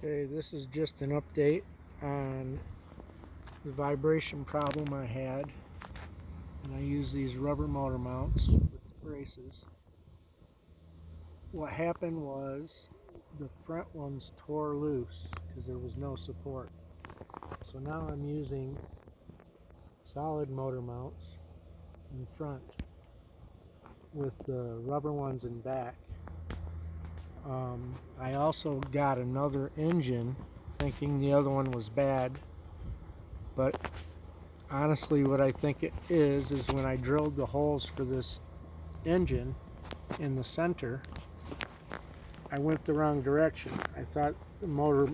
Okay, this is just an update on the vibration problem I had, and I use these rubber motor mounts with the braces. What happened was the front ones tore loose because there was no support. So now I'm using solid motor mounts in front with the rubber ones in back. I also got another engine thinking the other one was bad, but honestly what I think it is when I drilled the holes for this engine in the center, I went the wrong direction. I thought the motor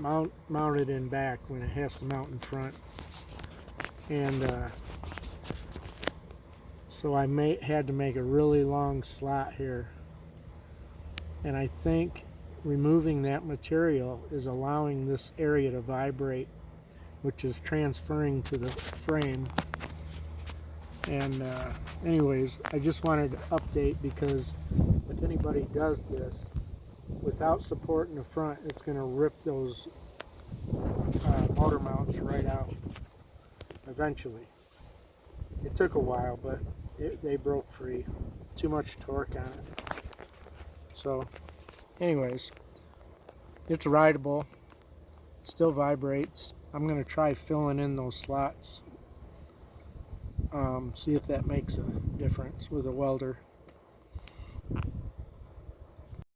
mounted in back when it has to mount in front, and so I had to make a really long slot here, and I think removing that material is allowing this area to vibrate, which is transferring to the frame. And anyways, I just wanted to update because if anybody does this without support in the front, it's going to rip those motor mounts right out eventually. It took a while, but they broke free. Too much torque on it. So anyways, it's rideable, still vibrates. I'm going to try filling in those slots, see if that makes a difference with a welder.